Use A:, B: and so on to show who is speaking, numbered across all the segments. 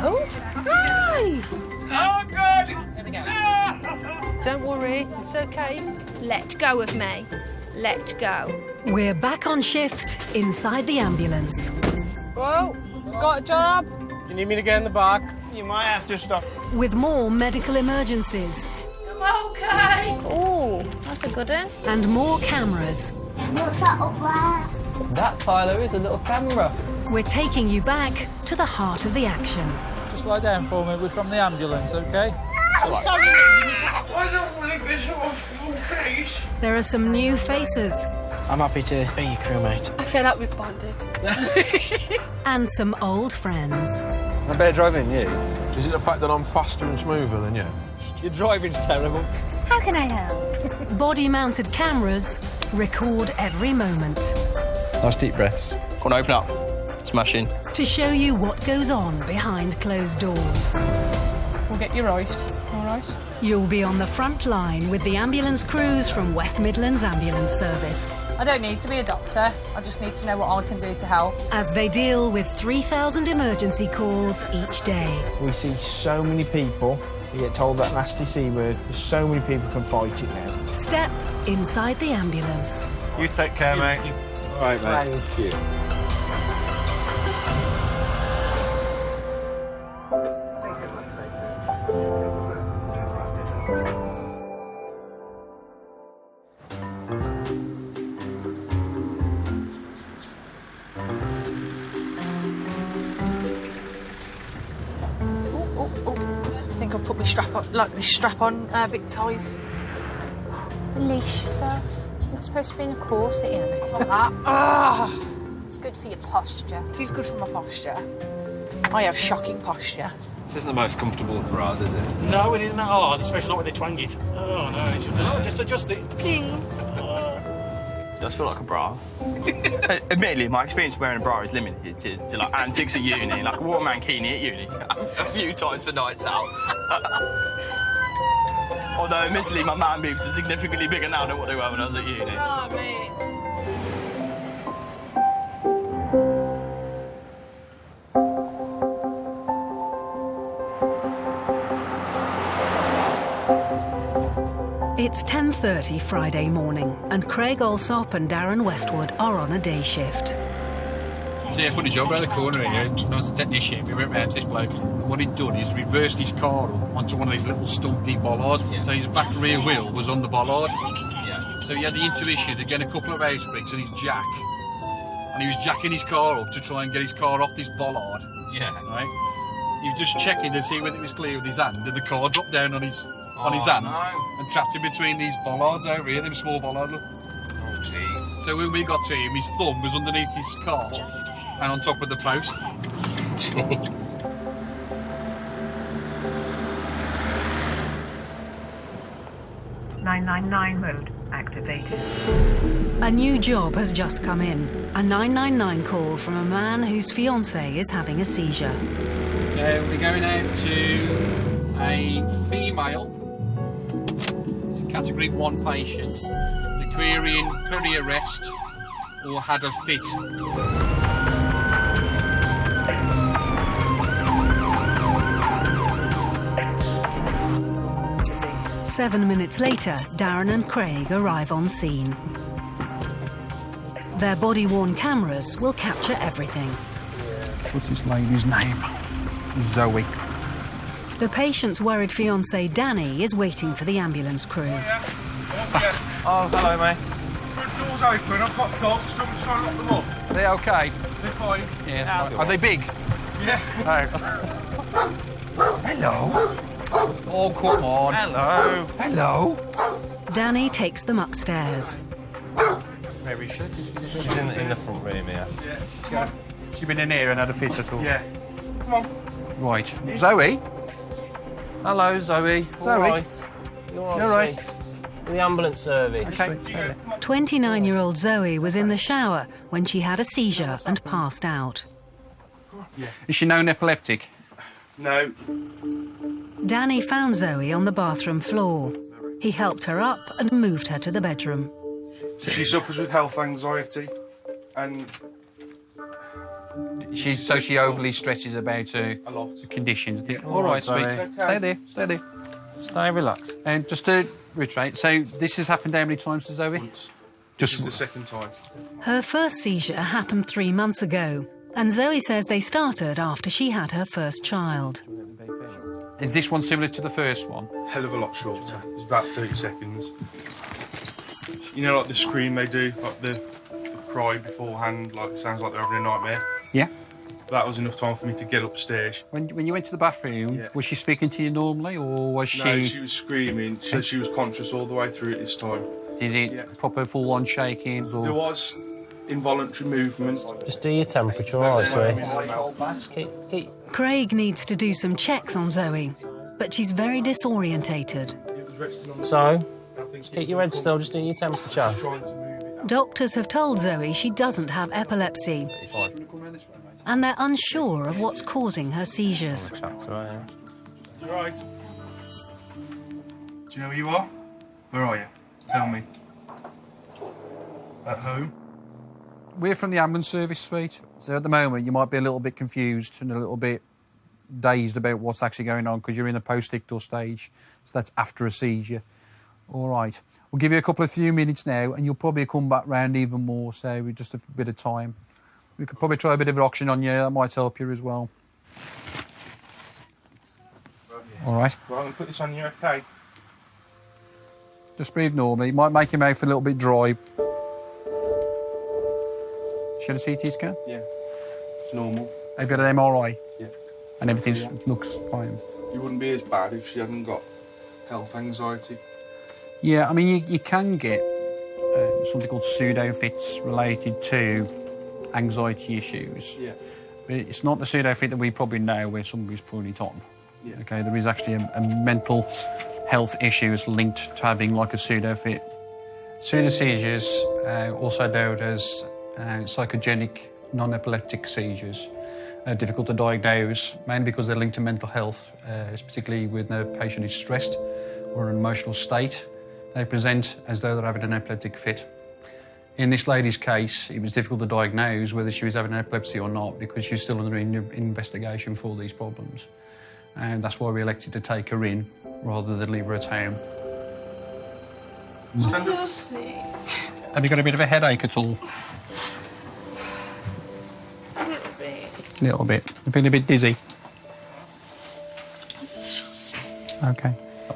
A: Oh, hi!
B: Oh, God!
A: Here we go.
C: Don't worry, it's okay.
A: Let go of me. Let go.
D: We're back on shift inside the ambulance.
C: Whoa, got a job?
B: Do you need me to get in the back? You might have to stop.
D: With more medical emergencies.
A: I'm okay. Oh, that's a good one.
D: And more cameras.
E: What's that up there?
C: That, Tyler, is a little camera.
D: We're taking you back to the heart of the action.
F: Just lie down for me. We're from the ambulance, OK?
A: I'm sorry.
B: I don't want to get so full face.
D: There are some new faces.
G: I'm happy to be your crewmate.
A: I feel like we've bonded.
D: And some old friends.
H: I'm better driving than you.
I: Is it the fact that I'm faster and smoother than you?
H: Your driving's terrible.
E: How can I help?
D: Body-mounted cameras record every moment.
H: Nice deep breaths.
G: Come on, open up. Smash in.
D: To show you what goes on behind closed doors.
A: We'll get you right. All right?
D: You'll be on the front line with the ambulance crews from West Midlands Ambulance Service.
A: I don't need to be a doctor. I just need to know what I can do to help.
D: As they deal with 3,000 emergency calls each day.
J: We see so many people who get told that nasty C word. So many people can fight it now.
D: Step inside the ambulance.
B: You take care, mate.
I: All right, mate.
J: Thank you.
A: I think I've put my strap on, like this strap on a bit tight. Release yourself. You're not supposed to be in a corset, you know. Like that. Ah! It's good for your posture. It is good for my posture. I have shocking posture.
H: This isn't the most comfortable of bras, is it?
B: No, it isn't that hard, especially not when they twang it. Oh, no, it's just adjust it. Ping!
G: It does feel like a bra. Admittedly, my experience wearing a bra is limited to like antics at uni, like a waterman kini at uni, a few times for nights out. Although, admittedly, my man boobs are significantly bigger now than what they were when I was at uni.
A: Oh, mate.
D: It's 10:30 Friday morning, and Craig Alsop and Darren Westwood are on a day shift.
F: See a funny job around the corner here. When I was a technician, we went round to this bloke. What he'd done is reversed his car onto one of these little stumpy bollards. Yeah. So his back rear wheel was on the bollard. Yeah. So he had the intuition to get a couple of air springs and his jack. And he was jacking his car up to try and get his car off this bollard. Yeah. Right? He was just checking to see whether it was clear with his hand, and the car dropped down on his hand and trapped in between these bollards over here, them small bollards. Look.
H: Oh, jeez.
F: So when we got to him, his thumb was underneath his car and on top of the post.
G: Jeez.
K: .999 mode activated.
D: A new job has just come in. A 999 call from a man whose fiancée is having a seizure.
F: We're going out to a female. It's a Category 1 patient. They're querying peri-arrest or had a fit.
D: Seven minutes later, Darren and Craig arrive on scene. Their body-worn cameras will capture everything.
F: What's this lady's name? Zoe.
D: The patient's worried fiancé, Danny, is waiting for the ambulance crew.
J: Oh, hello, mate.
B: Front door's open, I've got dogs, do you want me to try and lock them up?
F: Are they okay?
B: They're fine.
F: Yes. Are they big?
B: Yeah.
F: Oh.
H: Hello.
F: Oh, come on.
J: Hello.
H: Hello.
D: Danny takes them upstairs.
F: Where is she?
J: She's in the front room here.
B: Yeah.
F: She been in here and had a fit at all?
B: Yeah. Come on.
F: Right. Zoe?
J: Hello, Zoe.
F: Zoe?
J: All right. You're all right. The ambulance service.
F: Okay.
D: 29-year-old Zoe was in the shower when she had a seizure and passed out.
F: Yeah. Is she known epileptic?
B: No.
D: Danny found Zoe on the bathroom floor. He helped her up and moved her to the bedroom.
B: She suffers with health anxiety and
F: So she overly stresses about her conditions. All right, sweet.
I: Okay.
F: Stay there. Stay there.
C: Stay relaxed.
F: And just to reiterate, so this has happened how many times to Zoe?
I: This is the second time.
D: Her first seizure happened 3 months ago, and Zoe says they started after she had her first child.
F: Is this one similar to the first one?
I: Hell of a lot shorter. It's about 30 seconds. You know, like the scream they do, like the cry beforehand, like it sounds like they're having a nightmare.
F: Yeah.
I: That was enough time for me to get upstairs.
F: When you went to the bathroom, was she speaking to you normally, or was she...
I: No, she was screaming. She said she was conscious all the way through it this time.
F: Is it proper full-on shaking? Or...
I: There was involuntary movement.
C: Just do your temperature, all right, sweet. Just keep...
D: Craig needs to do some checks on Zoe, but she's very disorientated.
C: So, just keep your head still, just do your temperature.
D: Doctors have told Zoe she doesn't have epilepsy, and they're unsure of what's causing her seizures.
I: You right? Do you know where you are? Where are you? Tell me. At home?
F: We're from the ambulance service, sweet. So at the moment, you might be a little bit confused and a little bit dazed about what's actually going on because you're in the post-ictal stage. So that's after a seizure. All right. We'll give you a few minutes now, and you'll probably come back round even more, so with just a bit of time. We could probably try a bit of oxygen on you. That might help you as well. All right.
I: Right, I'm going to put this on you, okay?
F: Just breathe normally. It might make your mouth a little bit dry. Should a CT scan?
I: Yeah. It's normal.
F: Have you got an MRI?
I: Yeah.
F: And everything looks fine?
I: You wouldn't be as bad if she hadn't got health anxiety.
F: Yeah, I mean, you can get something called pseudo-fits related to anxiety issues.
I: Yeah.
F: But it's not the pseudo-fit that we probably know where somebody's putting it on.
I: Yeah.
F: Okay, there is actually a mental health issues linked to having like a pseudo-fit. Pseudo-seizures, also known as psychogenic non-epileptic seizures, are difficult to diagnose, mainly because they're linked to mental health, particularly when the patient is stressed or in an emotional state. They present as though they're having an epileptic fit. In this lady's case, it was difficult to diagnose whether she was having an epilepsy or not because she's still under investigation for all these problems. And that's why we elected to take her in rather than leave her at home. Have you got a bit of a headache at all? A little bit. You feeling a bit dizzy? Okay.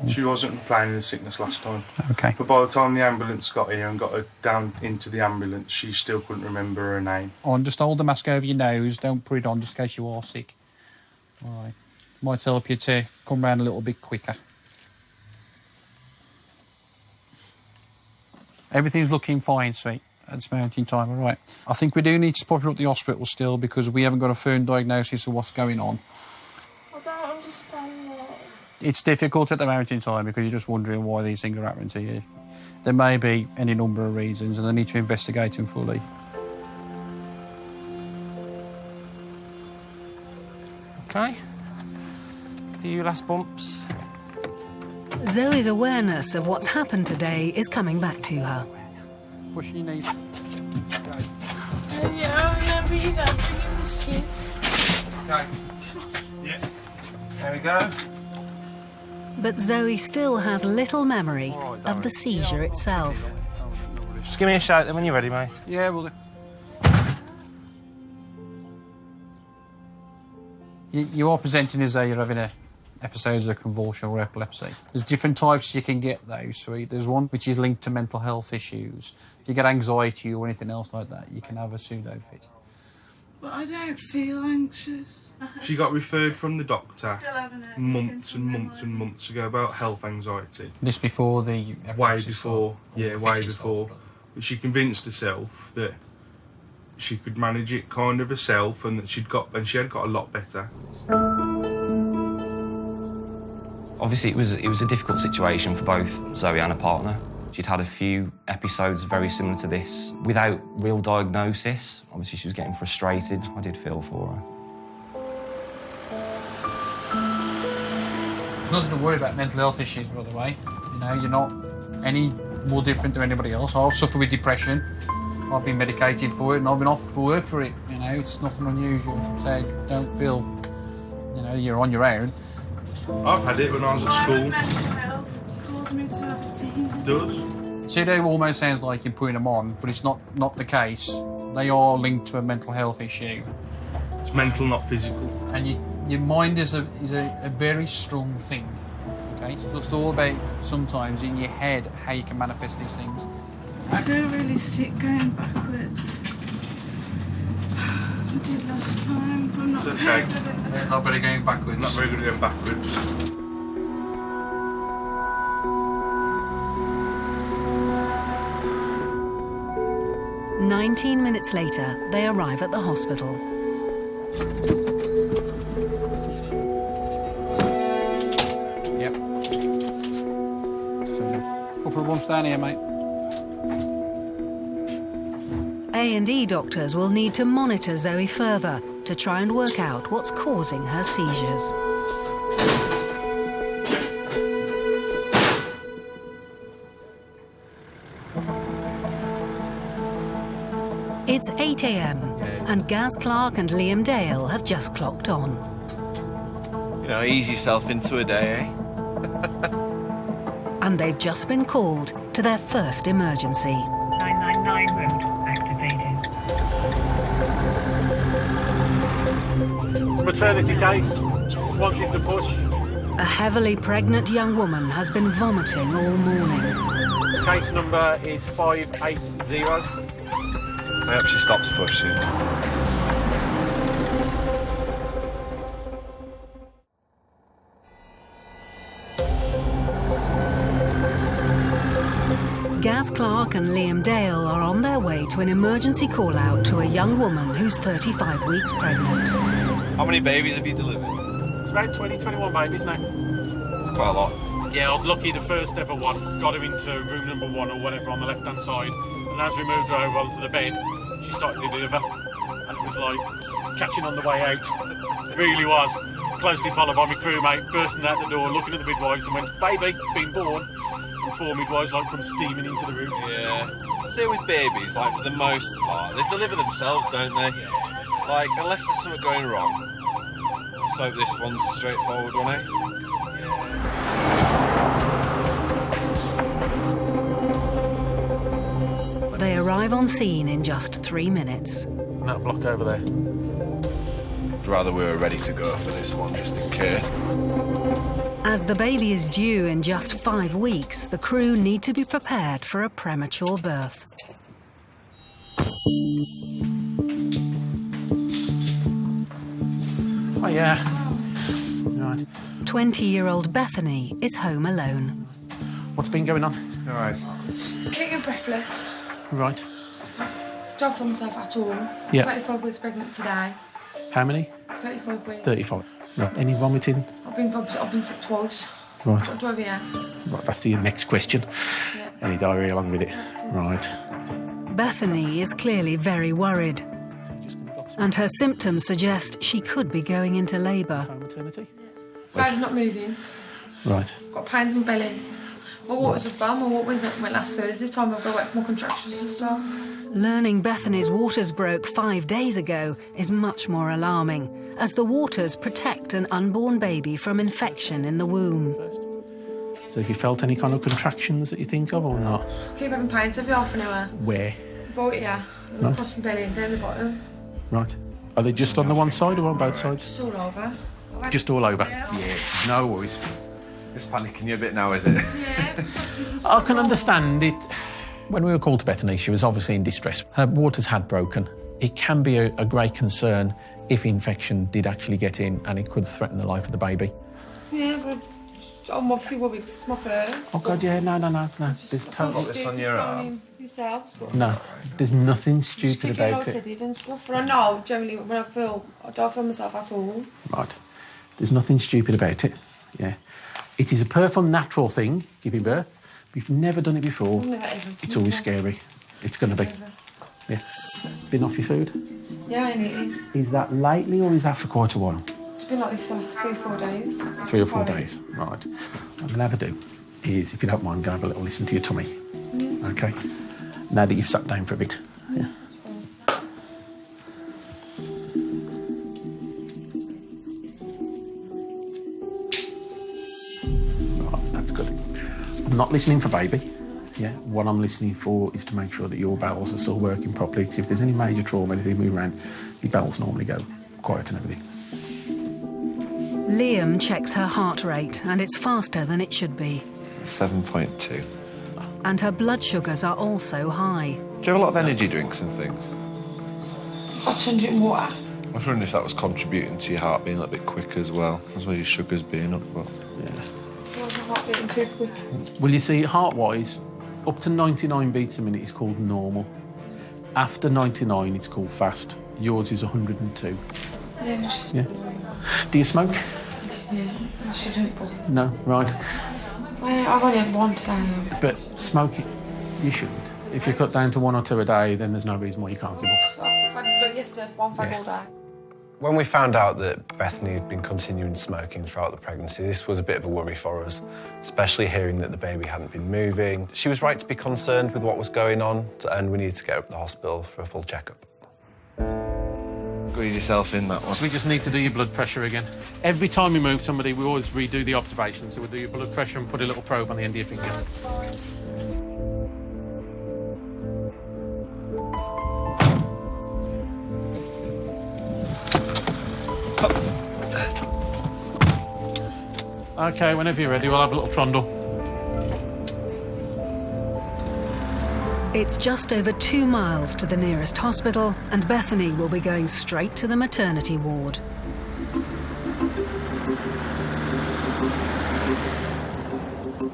I: She wasn't complaining of sickness last time.
F: Okay.
I: But by the time the ambulance got here and got her down into the ambulance, she still couldn't remember her name.
F: On, just hold the mask over your nose. Don't put it on just in case you are sick. All right. Might help you to come round a little bit quicker. Everything's looking fine, sweet. At this moment in time, all right. I think we do need to pop her up the hospital still because we haven't got a firm diagnosis of what's going on.
E: I don't understand it.
F: It's difficult at the moment in time because you're just wondering why these things are happening to you. There may be any number of reasons and they need to investigate them fully.
C: Okay. A few last bumps.
D: Zoe's awareness of what's happened today is coming back to her.
F: Push your knees.
E: Yeah, I remember you don't bring in the skin.
I: Okay. Yeah. There we go.
D: But Zoe still has little memory of the seizure itself.
C: Just give me a shout then when you're ready, mate.
F: Yeah, we'll do. You are presenting as though you're having episodes of convulsion or epilepsy. There's different types you can get though, sweet. There's one which is linked to mental health issues. If you get anxiety or anything else like that, you can have a pseudo-fit.
E: But I don't feel anxious.
I: She got referred from the doctor
E: Still haven't heard
I: months and months and months ago about health anxiety.
F: This before the...
I: Way before, yeah, way before. But she convinced herself that she could manage it kind of herself and that she had got a lot better.
L: Obviously, it was a difficult situation for both Zoe and her partner. She'd had a few episodes very similar to this without real diagnosis. Obviously, she was getting frustrated. I did feel for her.
F: There's nothing to worry about mental health issues, by the way. You know, you're not any more different to anybody else. I've suffered with depression. I've been medicated for it and I've been off for work for it. You know, it's nothing unusual. So don't feel, you know, you're on your own.
I: I've had it when I was at school.
E: Mental health caused me to have a seizure.
I: It does.
F: Pseudo almost sounds like you're putting them on, but it's not the case. They are linked to a mental health issue.
I: It's mental, not physical.
F: And your mind is a very strong thing. Okay, it's just all about sometimes in your head how you can manifest these things.
E: I don't really see it going backwards. I did last time. I'm not
I: It's
E: very
I: okay.
E: good at that.
F: Not very going backwards.
I: Not very good at going backwards.
D: 19 minutes later, they arrive at the hospital.
F: Yep. Couple of rooms down here, mate.
D: A&E doctors will need to monitor Zoe further to try and work out what's causing her seizures. It's 8 a.m. and Gaz Clark and Liam Dale have just clocked on.
H: You know, ease yourself into a day, eh?
D: And they've just been called to their first emergency.
K: 999 mode activated.
B: It's a maternity case. Wanted to push.
D: A heavily pregnant young woman has been vomiting all morning.
B: Case number is 580.
H: I hope she stops pushing.
D: Gaz Clark and Liam Dale are on their way to an emergency call-out to a young woman who's 35 weeks pregnant.
H: How many babies have you delivered?
B: It's about 21 babies now.
H: It's quite a lot.
B: Yeah, I was lucky the first ever one. Got her into room number 1 or whatever on the left-hand side. And as we moved her over onto the bed, she started to deliver. And it was like catching on the way out. It really was. Closely followed by my crewmate, bursting out the door, looking at the midwives and went, "Baby, been born." And 4 midwives like come steaming into the room.
H: Yeah. See, with babies, like, for the most part, they deliver themselves, don't they? Like, unless there's something going wrong. Let's hope this one's a straightforward one, eh?
D: They arrive on scene in just 3 minutes.
B: That block over there.
H: I'd rather we were ready to go for this one, just in case.
D: As the baby is due in just 5 weeks, the crew need to be prepared for a premature birth.
B: Oh, yeah. Right.
D: 20-year-old Bethany is home alone.
B: What's been going on?
H: All right.
E: Getting breathless.
B: Right.
E: Don't feel myself at all.
B: Yeah.
E: 35 weeks pregnant today.
B: How many?
E: 35 weeks.
B: 35. Right. Any vomiting?
E: I've been sick twice.
B: Right.
E: I drove here.
B: Right, that's the next question.
E: Yeah.
B: Any diarrhea along with it? Right.
D: Bethany is clearly very worried, and her symptoms suggest she could be going into labour.
B: Maternity?
E: Baby's not moving.
B: Right.
E: I've got pains in my belly. My water's a bum. My water was meant to wait last Thursday. This time I've got to wait for my contractions to start.
D: Learning Bethany's waters broke 5 days ago is much more alarming, as the waters protect an unborn baby from infection in the womb.
B: So have you felt any kind of contractions that you think of or not?
E: Keep having pains every half an hour.
B: Where?
E: Right here.
B: Right.
E: Across my belly and down the bottom.
B: Right. Are they just on the one side or on both sides?
E: Just all over.
B: Just all over?
E: Yeah.
B: No worries.
H: It's panicking you a bit now, is it?
E: Yeah.
B: I can understand it. When we were called to Bethany, she was obviously in distress. Her waters had broken. It can be a great concern if infection did actually get in and it could threaten the life of the baby.
E: Yeah, but I'm obviously worried 'cause it's my first.
B: Oh, God, yeah, no. There's total...
H: This on your arm.
E: Yourselves, but
B: No, there's nothing stupid
E: about
B: about it.
E: it and stuff. But I know generally when I don't feel myself at all.
B: Right. There's nothing stupid about it. Yeah. It is a perfect natural thing, giving birth. But if you've never done it before,
E: Never ever.
B: it's always scary. It's going to be. Yeah. Been off your food?
E: Yeah, I need it.
B: Is that lately or is that for quite a while?
E: It's been like this for 3 or 4 days.
B: 3 or 4 days. Right. What I'm going to have a do is, if you don't mind, go have a little listen to your tummy.
E: Yes.
B: OK? Now that you've sat down for a bit,
C: Yeah. Right, that's good. I'm not listening for baby. Yeah, what I'm listening for is to make sure that your bowels are still working properly, because if there's any major trauma, anything move around, your bowels normally go quiet and everything.
D: Liam checks her heart rate, and it's faster than it should be.
H: 7.2.
D: And her blood sugars are also high.
H: Do you have a lot of energy drinks and things?
E: Hot and drink water.
H: I was wondering if that was contributing to your heart being a little bit quicker as well, as well as your sugars being up. But...
C: Yeah.
E: Why is my heart beating too quick?
C: Well, you see, heart-wise, up to 99 beats a minute is called normal. After 99, it's called fast. Yours is 102.
E: Yeah, just...
C: Yeah. Do you smoke?
E: Yeah, I shouldn't, but...
C: No, right.
E: Well, I've only had one today.
C: But smoking, you shouldn't. If you cut down to 1 or 2 a day, then there's no reason why you can't give up.
E: But yesterday, one fag all day.
M: When we found out that Bethany had been continuing smoking throughout the pregnancy, this was a bit of a worry for us, especially hearing that the baby hadn't been moving. She was right to be concerned with what was going on, and we needed to get her to the hospital for a full checkup.
H: Squeeze yourself in that one.
B: So we just need to do your blood pressure again. Every time we move somebody, we always redo the observation. So we'll do your blood pressure and put a little probe on the end of your finger.
E: That's fine.
B: OK, whenever you're ready, we'll have a little trundle.
D: It's just over 2 miles to the nearest hospital, and Bethany will be going straight to the maternity ward.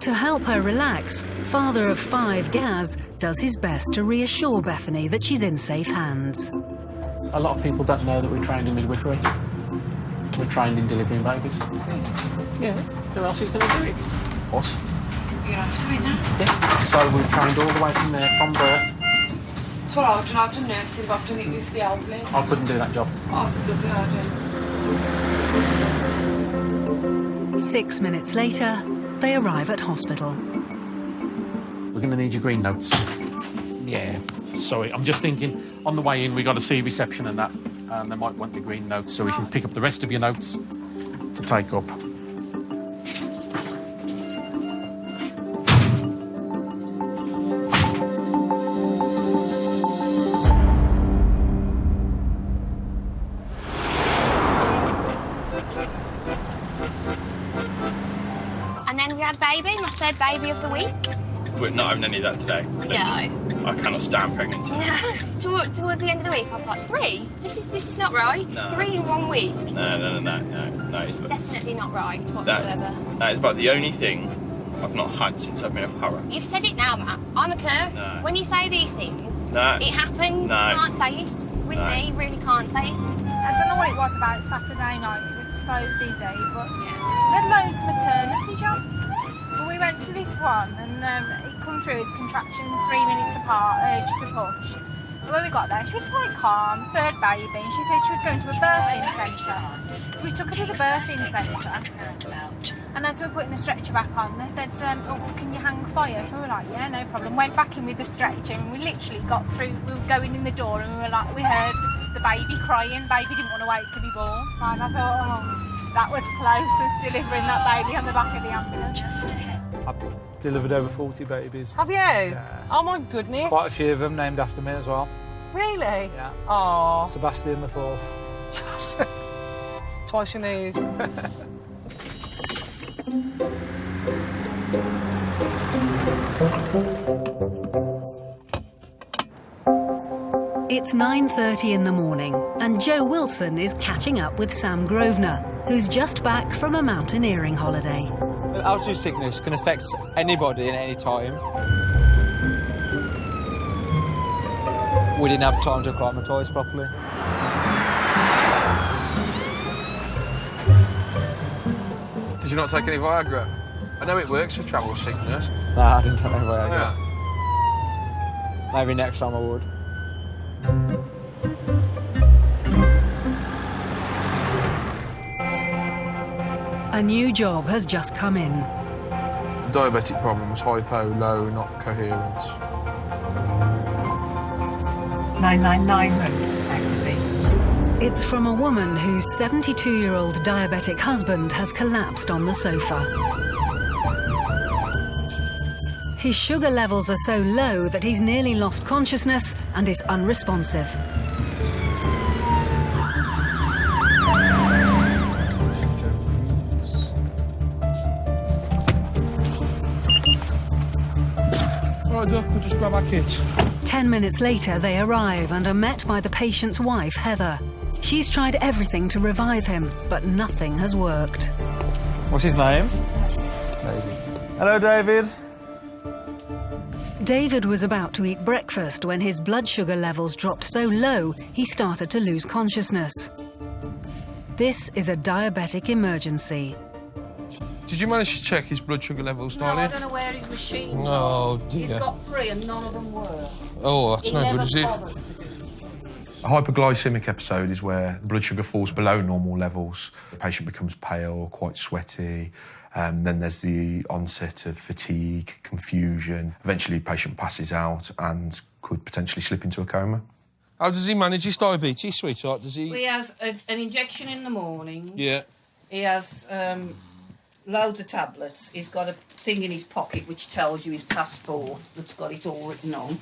D: To help her relax, father of 5, Gaz, does his best to reassure Bethany that she's in safe hands.
C: A lot of people don't know that we're trained in midwifery. We're trained in delivering babies. Yeah, who else is going to do it? Us.
E: You're going to have to do it now?
C: Yeah. So we're trained all the way from there, from birth.
E: That's what I've done. I've done nursing, but I've done it with the elderly.
C: I couldn't do that job.
E: I've loved the elderly.
D: 6 minutes later, they arrive at hospital.
C: We're going to need your green notes. Yeah. Sorry, I'm just thinking, on the way in, we got to see reception and that, and they might want your green notes so we can pick up the rest of your notes to take up.
N: And then we had baby, my 3rd baby of the week.
G: We're not having any of that today.
N: No.
G: I cannot stand pregnancy.
N: No. Towards the end of the week, I was like, 3? This is not right.
G: No.
N: 3 in 1 week.
G: No.
N: It's definitely not right whatsoever.
G: That is about the only thing I've not had since I've been a para.
N: You've said it now, Matt. I'm a curse.
G: No.
N: When you say these things,
G: No.
N: it happens.
G: No.
N: You can't say it. With
G: No.
N: me, you really can't say it.
O: I don't know what it was about Saturday night. It was so busy, but we had loads of maternity jobs. But we went to this one, and it come through as contractions 3 minutes apart, urge to push. But when we got there, she was quite calm, 3rd baby, and she said she was going to a birthing centre. So we took her to the birthing centre, and as we were putting the stretcher back on, they said, oh, can you hang fire? So we were like, yeah, no problem. Went back in with the stretcher, and we literally got through, we were going in the door, and we were like, we heard the baby crying. Baby didn't want to wait to be born. And I thought, oh, that was close as delivering that baby on the back of the ambulance.
P: I've delivered over 40 babies.
Q: Have you? Yeah. Oh my goodness.
P: Quite a few of them named after me as well.
Q: Really?
P: Yeah.
Q: Oh.
P: Sebastian the 4th.
Q: Twice removed.
D: It's 9:30 in the morning, and Joe Wilson is catching up with Sam Grosvenor, who's just back from a mountaineering holiday.
R: Altitude sickness can affect anybody at any time. We didn't have time to acclimatise properly.
H: Did you not take any Viagra? I know it works for travel sickness.
R: Nah, I didn't take any Viagra.
H: Yeah.
R: Maybe next time I would.
D: A new job has just come in.
I: Diabetic problems, hypo, low, not coherence.
K: 999 mode activated.
D: It's from a woman whose 72-year-old diabetic husband has collapsed on the sofa. His sugar levels are so low that he's nearly lost consciousness and is unresponsive.
I: Right, Doc, we'll just grab our kit.
D: 10 minutes later, they arrive and are met by the patient's wife, Heather. She's tried everything to revive him, but nothing has worked.
R: What's his name? David. Hello, David.
D: David was about to eat breakfast when his blood sugar levels dropped so low he started to lose consciousness. This is a diabetic emergency.
I: Did you manage to check his blood sugar levels,
S: No,
I: darling?
S: I don't know where his machines
I: Oh,
S: are.
I: dear.
S: He's got 3 and none of them were.
I: Oh, that's no good, is it?
S: bothered to do it.
M: A hypoglycemic episode is where blood sugar falls below normal levels. The patient becomes pale, quite sweaty. Then there's the onset of fatigue, confusion. Eventually, the patient passes out and could potentially slip into a coma.
I: How does he manage his diabetes, sweetheart? Does he...
S: Well, he has an injection in the morning.
I: Yeah.
S: He has loads of tablets. He's got a thing in his pocket which tells you his passport that's got it all written on.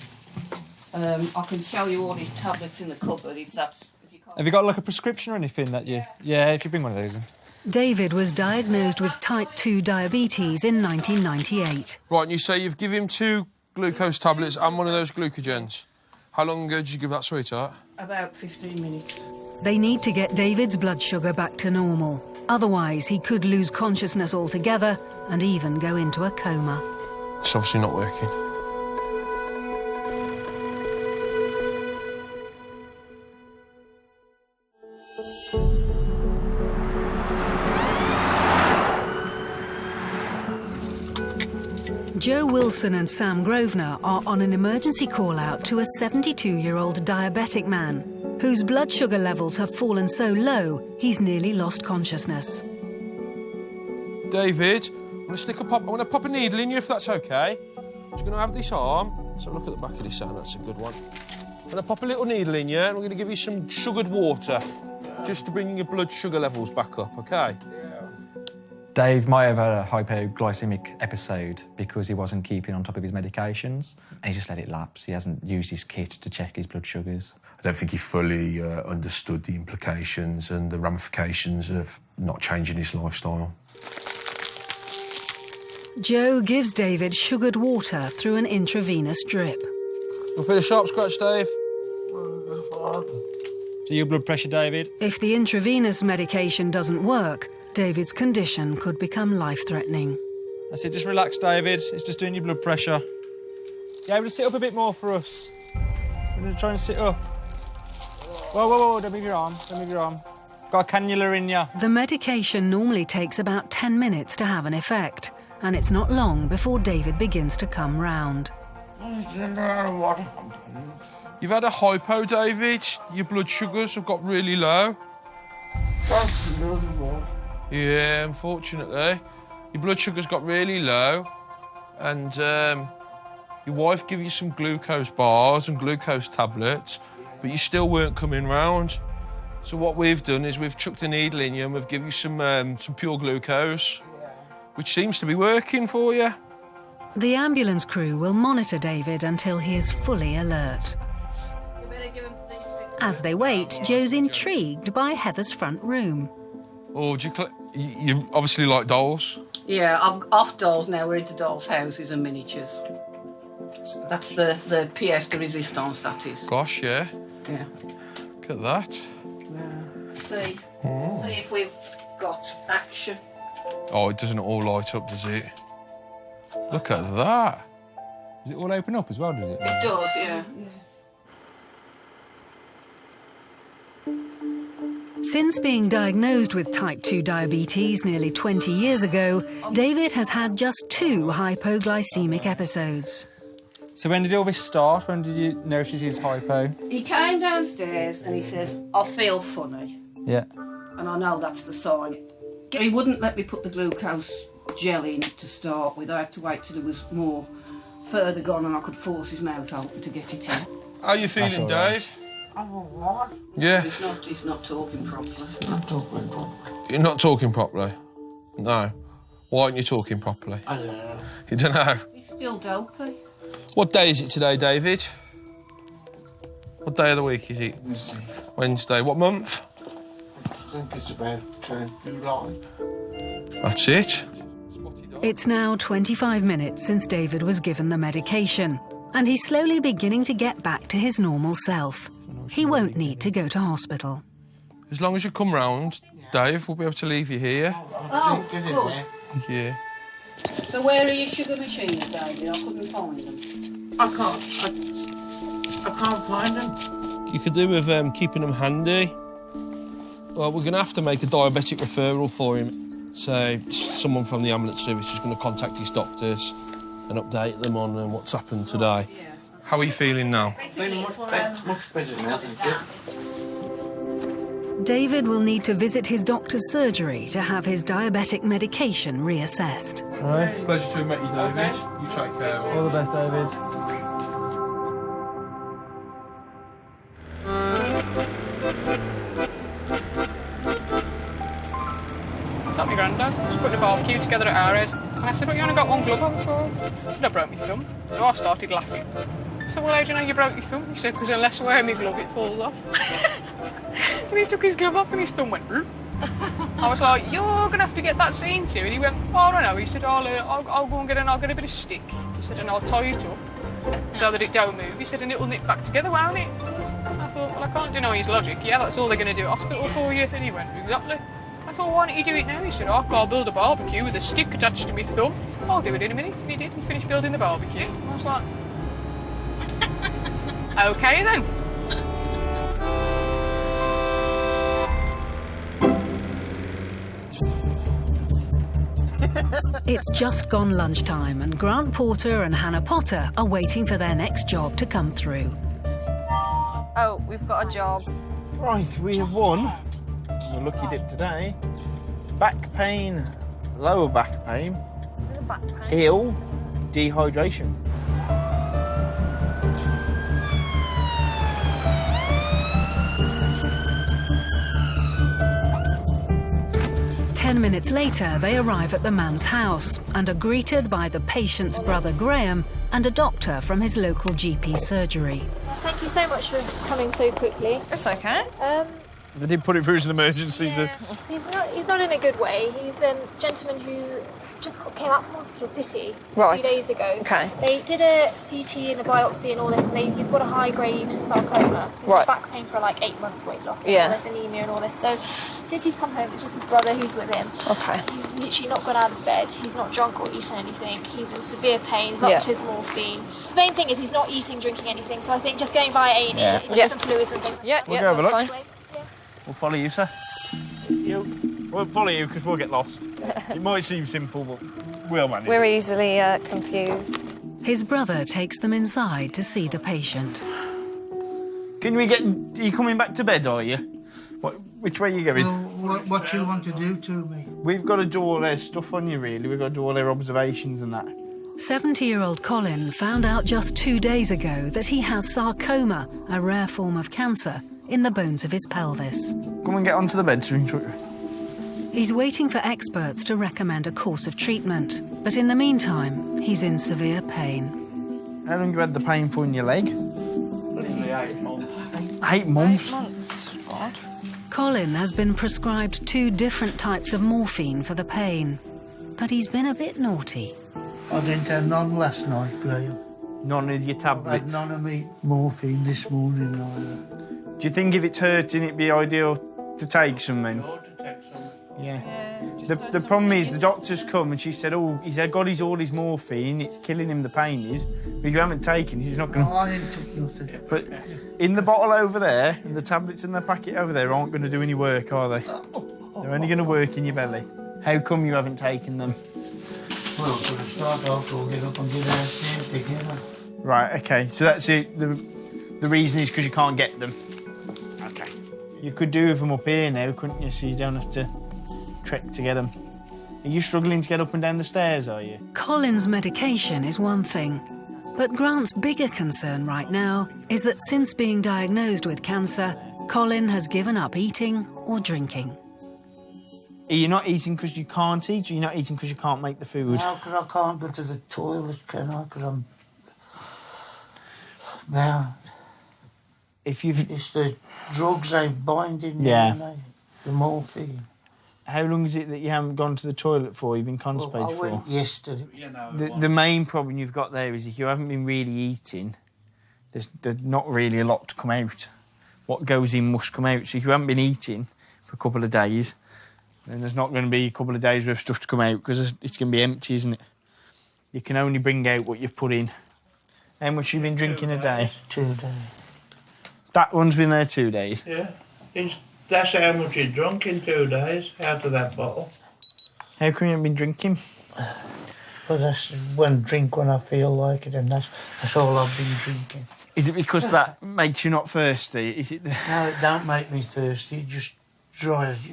S: I can show you all his tablets in the cupboard if that's... If you can't...
R: Have you got like a prescription or anything that you... Yeah, if you bring one of those in.
D: David was diagnosed with type 2 diabetes in 1998.
I: Right, and you say you've given him 2 glucose tablets and one of those glucogens. How long ago did you give that, sweetheart?
S: About 15 minutes.
D: They need to get David's blood sugar back to normal. Otherwise, he could lose consciousness altogether and even go into a coma.
I: It's obviously not working.
D: Joe Wilson and Sam Grosvenor are on an emergency call-out to a 72-year-old diabetic man whose blood sugar levels have fallen so low he's nearly lost consciousness.
I: David, I want to pop a needle in you if that's OK. You're going to have this arm. Let's have a look at the back of this hand, that's a good one. I'm going to pop a little needle in you and we're going to give you some sugared water just to bring your blood sugar levels back up, OK?
R: Dave might have had a hypoglycemic episode because he wasn't keeping on top of his medications and he just let it lapse. He hasn't used his kit to check his blood sugars.
M: I don't think he fully understood the implications and the ramifications of not changing his lifestyle.
D: Joe gives David sugared water through an intravenous drip.
I: We'll feel a sharp scratch, Dave.
R: So your blood pressure, David?
D: If the intravenous medication doesn't work, David's condition could become life-threatening.
R: That's it, just relax, David. It's just doing your blood pressure. You able to sit up a bit more for us? We're going to try and sit up. Whoa, whoa, whoa, don't move your arm, don't move your arm. Got a cannula in ya.
D: The medication normally takes about 10 minutes to have an effect, and it's not long before David begins to come round.
I: You've had a hypo, David. Your blood sugars have got really low. Yeah, unfortunately. Your blood sugar's got really low and your wife gave you some glucose bars and glucose tablets, but you still weren't coming round. So what we've done is we've chucked a needle in you and we've given you some pure glucose, which seems to be working for you.
D: The ambulance crew will monitor David until he is fully alert. As they wait, Joe's intrigued by Heather's front room.
I: Oh, you obviously like dolls?
S: Yeah, I've off dolls now. We're into dolls' houses and miniatures. That's the pièce de résistance, that is.
I: Gosh, yeah.
S: Yeah.
I: Look at that.
S: See if we've got action.
I: Oh, it doesn't all light up, does it? Look at that.
R: Does it all open up as well, does it?
S: It does, yeah.
D: Since being diagnosed with type 2 diabetes nearly 20 years ago, David has had just 2 hypoglycemic episodes.
R: So when did all this start? When did you notice his hypo?
S: He came downstairs and he says, I feel funny.
R: Yeah.
S: And I know that's the sign. He wouldn't let me put the glucose gel in to start with. I had to wait till it was more further gone and I could force his mouth open to get it in.
I: How you feeling,
J: all right.
I: Dave?
K: I'm all right.
I: Yeah.
S: He's not talking properly.
K: I'm talking properly.
I: You're not talking properly? No. Why aren't you talking properly?
K: I don't know.
I: You don't know?
S: He's still dopey.
I: What day is it today, David? What day of the week is it?
K: Wednesday.
I: Wednesday. What month?
K: I think it's about July.
I: That's it.
D: It's now 25 minutes since David was given the medication, and he's slowly beginning to get back to his normal self. He won't need to go to hospital.
I: As long as you come round, Dave, we'll be able to leave you here.
S: Oh, good.
I: Yeah.
S: So where are your sugar machines, David? I couldn't find them.
K: I can't find them.
I: You could do with keeping them handy. Well, we're going to have to make a diabetic referral for him. So someone from the ambulance service is going to contact his doctors and update them on what's happened today. How are you feeling now?
K: Feeling much better now, thank you.
D: David will need to visit his doctor's surgery to have his diabetic medication reassessed.
I: All right. Pleasure to have met you, David. You take care.
J: All the best, David.
Q: It's at my granddad's. I was putting a barbecue together at our house. And I said, well, you only got one glove on for? I said, I broke my thumb. So I started laughing. I said, well, how do you know you broke your thumb? He said, because unless I wear my glove, it falls off. And he took his glove off and his thumb went, I was like, you're going to have to get that seen to. And he went, oh, I don't know. He said, I'll go and get a bit of stick. He said, and I'll tie it up so that it don't move. He said, and it'll knit back together, won't it? I thought, well, I can't deny his logic. Yeah, that's all they're going to do at hospital for you. And he went, exactly. I thought, why don't you do it now? He said, oh, I'll build a barbecue with a stick attached to my thumb. I'll do it in a minute. And he did. He finished building the barbecue. I was like, OK, then.
D: It's just gone lunchtime, and Grant Porter and Hannah Potter are waiting for their next job to come through.
Q: Oh, we've got a job.
J: Right, we have won. We're lucky dip today. Back pain, lower back pain,
Q: Back pain.
J: ill, dehydration.
D: Ten minutes later, they arrive at the man's house and are greeted by the patient's brother Graham and a doctor from his local GP surgery.
T: Thank you so much for coming so quickly.
Q: It's okay.
J: They did put it through as an emergency.
T: Yeah. He's not in a good way. He's a gentleman who just came out from Hospital City a few days ago.
Q: Okay.
T: They did a CT and a biopsy and all this, and he's got a high-grade sarcoma.
Q: Right.
T: Back pain for like 8 months, weight loss, and
Q: Yeah.
T: all this anemia and all this. So since he's come home, it's just his brother who's with him.
Q: Okay.
T: He's literally not got out of bed. He's not drunk or eaten anything. He's in severe pain. He's up to his morphine. The main thing is he's not eating, drinking anything. So I think just going by A&E, get some fluids and things.
Q: Yeah,
J: We'll go have a
Q: that's
J: look.
Q: fine.
J: We'll follow you, sir. We'll follow you because we'll get lost. It might seem simple, but we'll manage.
Q: We're easily confused.
D: His brother takes them inside to see the patient.
J: Can we get... Are you coming back to bed, are you? Which way are you going?
K: Well, what do you want to do to me?
J: We've got to do all their stuff on you, really. We've got to do all their observations and that.
D: 70-year-old Colin found out just 2 days ago that he has sarcoma, a rare form of cancer, in the bones of his pelvis.
J: Come and get onto the bed, sir.
D: He's waiting for experts to recommend a course of treatment, but in the meantime, he's in severe pain.
J: How long have you had the pain for in your leg?
I: 8 months.
J: 8 months?
Q: 8 months, God.
D: Colin has been prescribed 2 different types of morphine for the pain, but he's been a bit naughty.
K: I didn't have none last night, Graham.
J: None of your
K: I
J: tablets?
K: had none of me morphine this morning either.
J: Do you think if it's hurting, it'd be ideal to take some then? Yeah. The problem is the doctor's come and she said, oh, he's got all his morphine, it's killing him, the pain is. But if you haven't taken it, he's not going to...
K: No, I didn't take nothing.
J: But in the bottle over there, and the tablets in the packet over there aren't going to do any work, are they? They're only going to work in your belly. How come you haven't taken them?
K: Well, for the start off, we'll get up and get downstairs together.
J: Right, OK. So that's it. The reason is because you can't get them. OK. You could do with them up here now, couldn't you? So you don't have to trek to get them. Are you struggling to get up and down the stairs, are you?
D: Colin's medication is one thing, But Grant's bigger concern right now is that since being diagnosed with cancer, Colin has given up eating or drinking.
J: Are you not eating because you can't eat, or you're not eating because you can't make the food?
K: No, because I can't go to the toilet, can I? Because I'm bound.
J: If you've...
K: It's the drugs they binding,
J: Yeah.
K: The morphine.
J: How long is it that you haven't gone to the toilet for? You've been constipated
K: I went
J: for?
K: yesterday.
J: The main problem you've got there is if you haven't been really eating, there's not really a lot to come out. What goes in must come out. So if you haven't been eating for a couple of days, then there's not going to be a couple of days worth of stuff to come out because it's going to be empty, isn't it? You can only bring out what you've put in. How much have you been drinking a day?
K: 2 days.
J: That one's been there 2 days?
K: Yeah. That's how much you drunk in 2 days out of that bottle.
J: How come you haven't been drinking?
K: Because I drink when I feel like it, and that's all I've been drinking.
J: Is it because that makes you not thirsty? Is it?
K: No, it don't make me thirsty. It just dries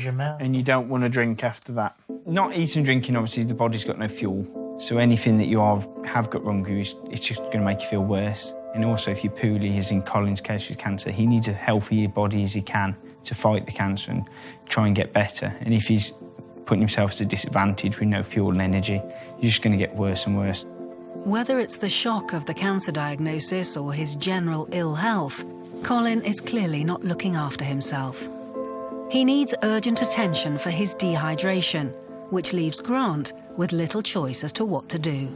K: your mouth.
J: And you don't want to drink after that. Not eating and drinking, obviously, the body's got no fuel. So anything that you have got wrong with you, it's just going to make you feel worse. And also, if you're poorly, as in Colin's case with cancer, he needs a healthy body as he can to fight the cancer and try and get better. And if he's putting himself at a disadvantage with no fuel and energy, you're just going to get worse and worse.
D: Whether it's the shock of the cancer diagnosis or his general ill health, Colin is clearly not looking after himself. He needs urgent attention for his dehydration, which leaves Grant with little choice as to what to do.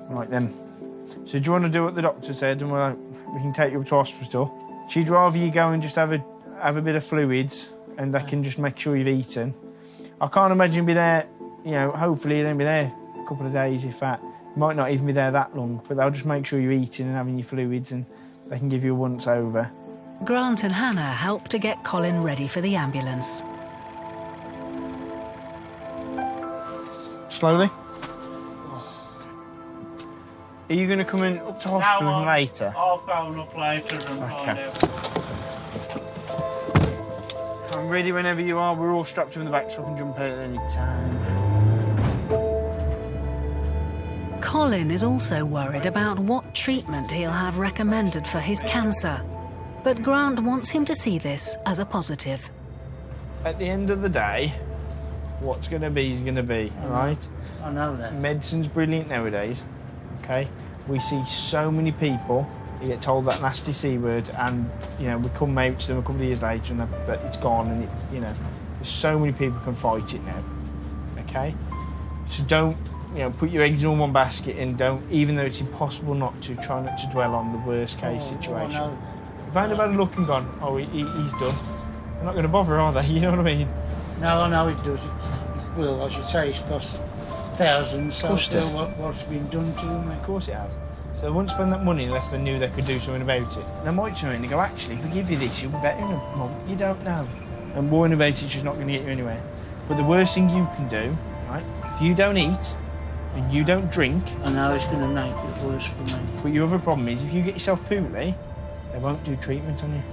J: Right then. So do you want to do what the doctor said and we can take you up to hospital? She'd rather you go and just have a bit of fluids and they can just make sure you've eaten. I can't imagine you'll be there, you know, hopefully you'll only be there a couple of days, if that. You might not even be there that long, but they'll just make sure you're eating and having your fluids and they can give you a once over.
D: Grant and Hannah help to get Colin ready for the ambulance.
J: Slowly. Are you going to come in up to hospital later?
K: I'll phone up later and find out.
J: I'm ready whenever you are. We're all strapped in the back so I can jump out at any time.
D: Colin is also worried about what treatment he'll have recommended for his cancer. But Grant wants him to see this as a positive.
J: At the end of the day, what's going to be is going to be, right?
K: I know that.
J: Medicine's brilliant nowadays, OK? We see so many people who get told that nasty C word and, you know, we come out to them a couple of years later and but it's gone and it's, you know, there's so many people can fight it now, OK? So don't, you know, put your eggs in all one basket and don't, even though it's impossible not to, try not to dwell on the worst case situation. If I had a look and gone, oh, he's done, they're not going to bother, are they? You know what I mean?
K: No, I know it does. Well, I should say it's cost thousands, so what's been done to me.
J: Of course it has. So they wouldn't spend that money unless they knew they could do something about it. They might turn around and go, actually, if we give you this, you'll be better in a month. You don't know. And worrying about it's just not going to get you anywhere. But the worst thing you can do, right, if you don't eat and you don't drink...
K: I know it's going to make it worse for me.
J: But your other problem is, if you get yourself poorly, they won't do treatment on you.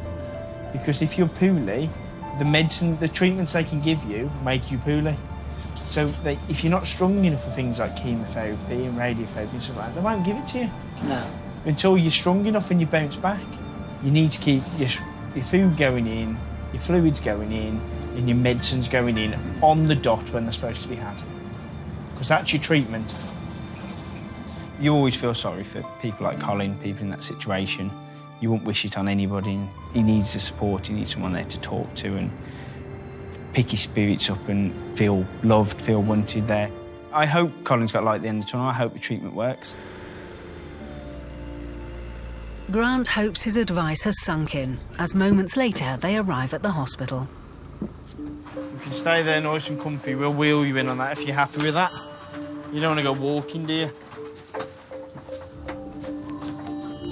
J: Because if you're poorly, the treatments they can give you make you poorly. So if you're not strong enough for things like chemotherapy and radiotherapy and stuff like that, they won't give it to you.
K: No.
J: Until you're strong enough and you bounce back. You need to keep your food going in, your fluids going in, and your medicines going in on the dot when they're supposed to be had. Because that's your treatment. You always feel sorry for people like Colin, people in that situation. You won't wish it on anybody. He needs the support, he needs someone there to talk to and pick his spirits up and feel loved, feel wanted there. I hope Colin's got light at the end of the tunnel. I hope the treatment works.
D: Grant hopes his advice has sunk in, as moments later they arrive at the hospital.
J: You can stay there nice and comfy. We'll wheel you in on that if you're happy with that. You don't want to go walking, do you?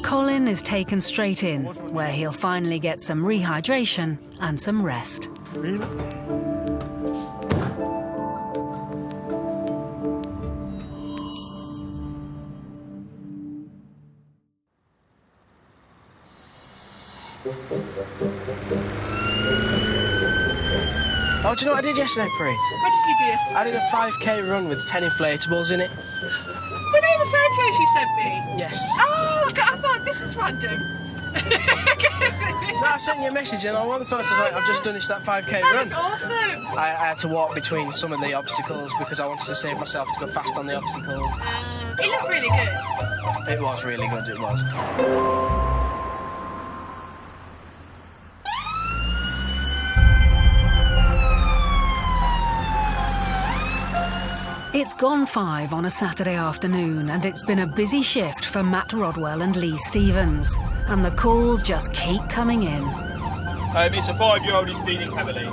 D: Colin is taken straight in, where he'll finally get some rehydration and some rest.
J: Really?
U: Oh, do you know what I did yesterday, Preet?
E: What did you do yesterday?
U: I did a 5k run with 10 inflatables in it.
E: Were they the
Q: photo she sent me?
U: Yes.
Q: Oh, God, I thought this is random.
U: No, I sent you a message and on one of the photos I've just finished that 5k
Q: Oh,
U: run.
Q: that's awesome.
U: I had to walk between some of the obstacles because I wanted to save myself to go fast on the obstacles.
Q: It looked really good.
U: It was really good, it was.
D: It's gone 5 on a Saturday afternoon, and it's been a busy shift for Matt Rodwell and Lee Stevens. And the calls just keep coming in.
G: It's a 5-year-old who's bleeding heavily.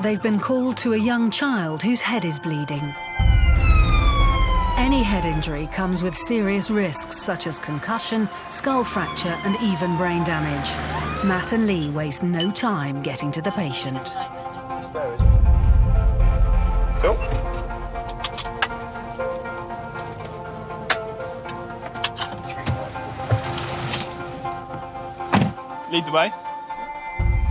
D: They've been called to a young child whose head is bleeding. Any head injury comes with serious risks such as concussion, skull fracture and even brain damage. Matt and Lee waste no time getting to the patient.
G: Cool. Lead the way.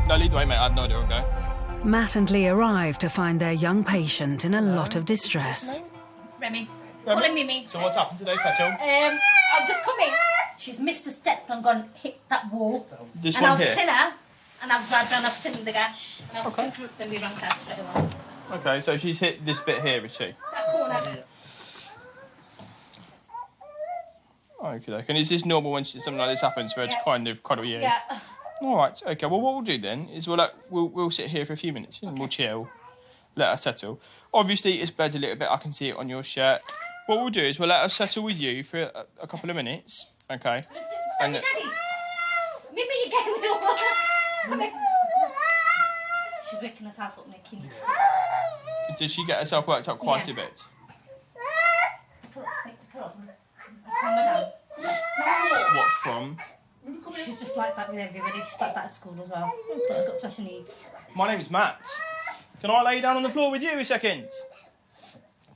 G: No, lead the way, mate. I have no idea where I'm going.
D: Matt and Lee arrive to find their young patient in a lot of distress.
A: Remy. Call him Mimi.
G: So what's happened today, Petal?
A: I've just come in. She's missed the step and gone hit that wall.
G: This
A: and
G: one
A: I've
G: here?
A: seen her, and I've grabbed her and I've seen the gash. And I've then we rang her straight away.
G: Okay, so she's hit this bit here, is she?
A: That corner.
G: Okay, and is this normal when something like this happens for her to kind of cuddle you?
A: Yeah.
G: All right. Okay. Well, what we'll do then is we'll sit here for a few minutes and we'll chill, let her settle. Obviously, it's bled a little bit. I can see it on your shirt. What we'll do is we'll let her settle with you for a couple of minutes. Okay. And
A: Daddy. Mimi, you getting me all Come here. She's waking herself up, Nick. You need to
G: did she get herself worked up quite a bit?
A: Pick her up. Calm her down.
G: What from?
A: She's just like that with everybody. She's like that at school as well. She's got special needs.
G: My name's Matt. Can I lay down on the floor with you a second?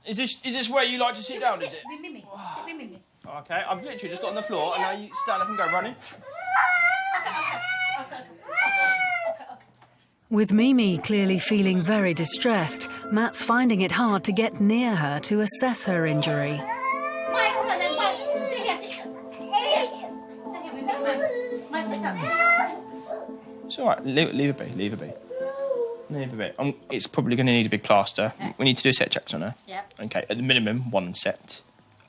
G: Is this where you like to sit down? Is it?
A: With Mimi. Sit with Mimi.
G: Okay. I've literally just got on the floor and now you stand up and go running.
D: With Mimi clearly feeling very distressed, Matt's finding it hard to get near her to assess her injury.
A: Maya, come on then. Maya, sit here. Sit here, Mimi. Maya, sit down.
G: It's all right. Leave it be. Leave it be. Leave it be. It's probably going to need a big plaster.
A: Yeah.
G: We need to do set checks on her.
A: Yeah.
G: Okay. At the minimum, 1 set.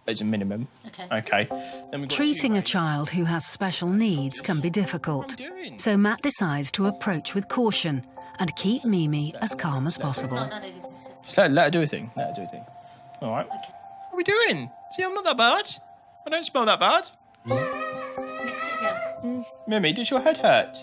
G: As a minimum.
A: Okay.
G: Okay. Then we've got
D: Treating a child who has special needs can be difficult, so Matt decides to approach with caution and keep Mimi as calm as possible.
G: Just let her do a thing. Let her do a thing. All right. What are we doing? See, I'm not that bad. I don't smell that bad.
A: Mix it again.
G: Mimi, does your head hurt?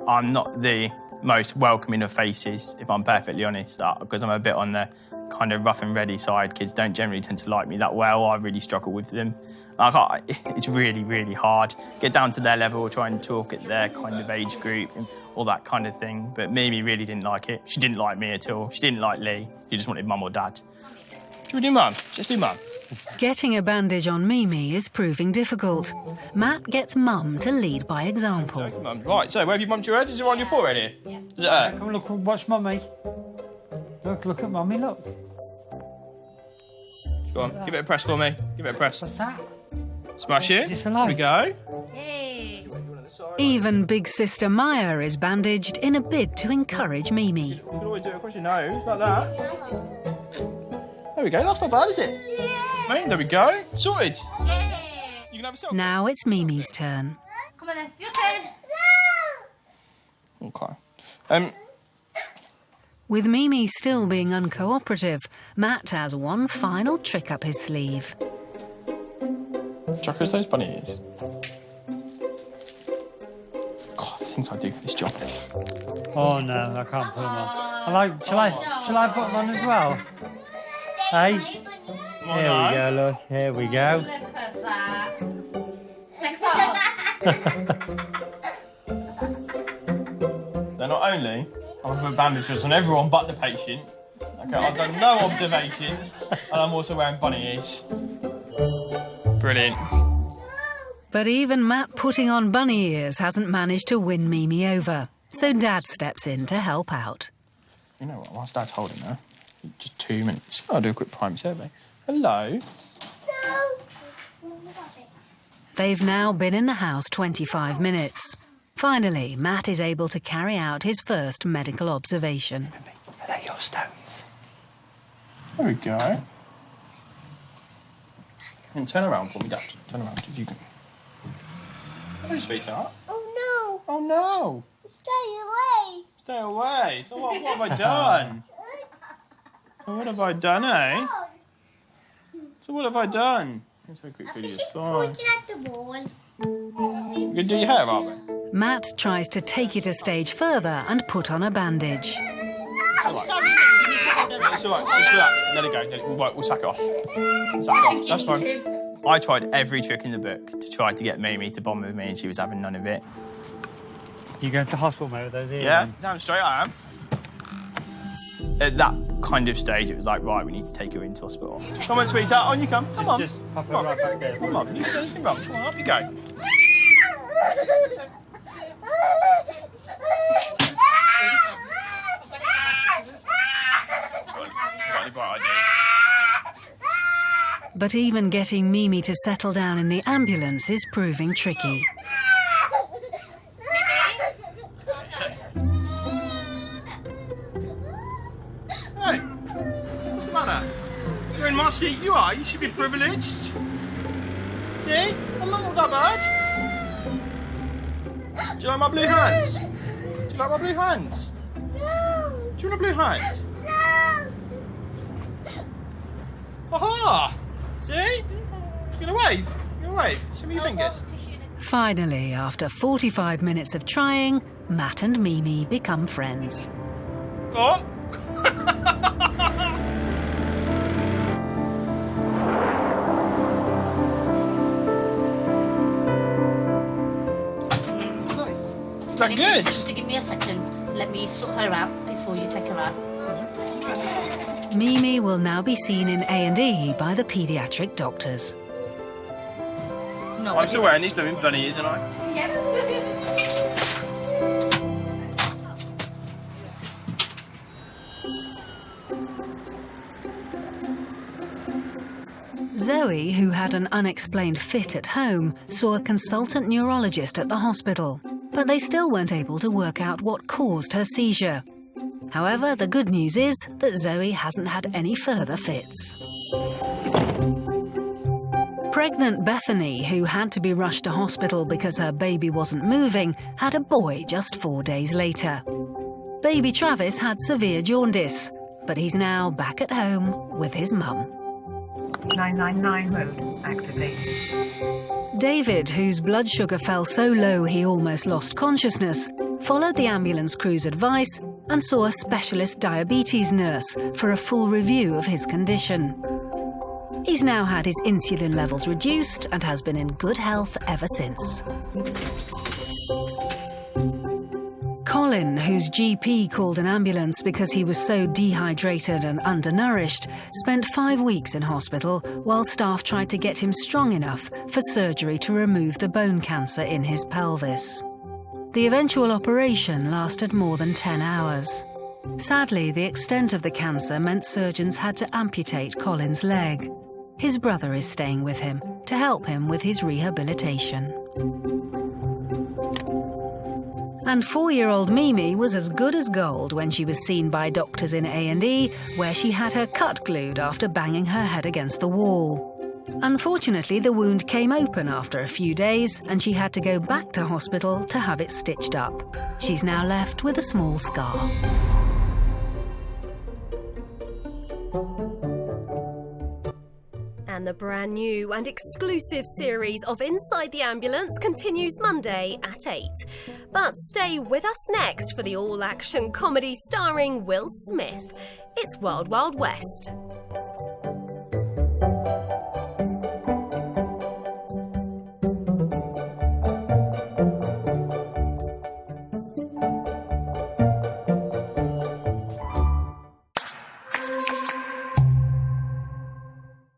G: I'm not the most welcoming of faces, if I'm perfectly honest, because I'm a bit on the kind of rough and ready side. Kids don't generally tend to like me that well. I really struggle with them. It's really, really hard. Get down to their level, try and talk at their kind of age group and all that kind of thing. But Mimi really didn't like it. She didn't like me at all. She didn't like Lee. She just wanted mum or dad. Should we do mum? Just do mum.
D: Getting a bandage on Mimi is proving difficult. Matt gets Mum to lead by example.
G: Mum. Right, so where have you bumped your head? Is it on your forehead here? Yeah. Is it her?
K: Come look, watch Mummy. Look at Mummy, look.
G: Go on, give it a press for me. Give it a press.
K: What's that?
G: Smash it.
K: Is this a
G: Here we
K: light?
G: go.
D: Even big sister Maya is bandaged in a bid to encourage Mimi.
G: You can always do it across your nose, like that. There we go, that's not bad, is it? Yeah. Mate, there we go. Sorted.
A: Yeah.
G: You can have a selfie.
D: Now it's Mimi's turn.
A: Come on then. Your turn.
G: Okay.
D: With Mimi still being uncooperative, Matt has one final trick up his sleeve.
G: Chuckers those bunny ears. God, the things I do for this job.
K: Oh no, I can't put them on. Shall I put them on as well? Hey? Here we go, look. Here we go.
A: Look at that.
G: So not only I've put bandages on everyone but the patient, okay, I've done no observations, and I'm also wearing bunny ears. Brilliant.
D: But even Matt putting on bunny ears hasn't managed to win Mimi over, so Dad steps in to help out.
G: You know what, whilst Dad's holding her, just 2 minutes, I'll do a quick prime survey.
J: Hello.
D: They've now been in the house 25 minutes. Finally, Matt is able to carry out his first medical observation.
J: Are they your stones? There we go. And turn around for me, Dad. Turn around if you can. Hello, sweetheart.
L: Oh no!
J: Oh no!
L: Stay away!
J: Stay away. So what have I done? So what have I done, eh? So what have I done? Let's have a quick video.
L: She's pointing at the wall.
J: You gonna do your hair, are we?
D: Matt tries to take it a stage further and put on a bandage.
L: Oh, sorry.
J: It's all right. Just relax. Let it go. We'll sack it off. Sack it off. That's fine.
G: I tried every trick in the book to try to get Mimi to bond with me, and she was having none of it.
K: You going to hospital, mate, with those ears?
G: Yeah, damn straight I am. At that kind of stage, it was like, right, we need to take her into hospital. Come on, sweetheart, on you come. Come on.
K: Just pop it right back there.
G: Come on, you did anything wrong. Come on, up you go. Got any bright ideas?
D: But even getting Mimi to settle down in the ambulance is proving tricky.
J: Hey, what's the matter? You're in my seat, you are. You should be privileged. See? I'm not all that bad. Do you like my blue hands? Do you like my blue hands? No. Do you want a blue hand? No. Aha! See? You're gonna wave? You're gonna wave? Show me your fingers.
D: Finally, after 45 minutes of trying, Matt and Mimi become friends.
J: Oh! Is that good?
A: Just give me a second. Let me sort her out before you take her out.
D: Mimi will now be seen in A&E by the paediatric doctors.
J: No, I'm still wearing these blooming bunny ears, aren't I?
D: Zoe, who had an unexplained fit at home, saw a consultant neurologist at the hospital, but they still weren't able to work out what caused her seizure. However, the good news is that Zoe hasn't had any further fits. Pregnant Bethany, who had to be rushed to hospital because her baby wasn't moving, had a boy just 4 days later. Baby Travis had severe jaundice, but he's now back at home with his mum.
V: 999 mode activated.
D: David, whose blood sugar fell so low he almost lost consciousness, followed the ambulance crew's advice and saw a specialist diabetes nurse for a full review of his condition. He's now had his insulin levels reduced and has been in good health ever since. Colin, whose GP called an ambulance because he was so dehydrated and undernourished, spent 5 weeks in hospital while staff tried to get him strong enough for surgery to remove the bone cancer in his pelvis. The eventual operation lasted more than 10 hours. Sadly, the extent of the cancer meant surgeons had to amputate Colin's leg. His brother is staying with him to help him with his rehabilitation. And 4-year-old Mimi was as good as gold when she was seen by doctors in A&E, where she had her cut glued after banging her head against the wall. Unfortunately, the wound came open after a few days, and she had to go back to hospital to have it stitched up. She's now left with a small scar.
W: And the brand new and exclusive series of Inside the Ambulance continues Monday at 8. But stay with us next for the all-action comedy starring Will Smith. It's Wild Wild West.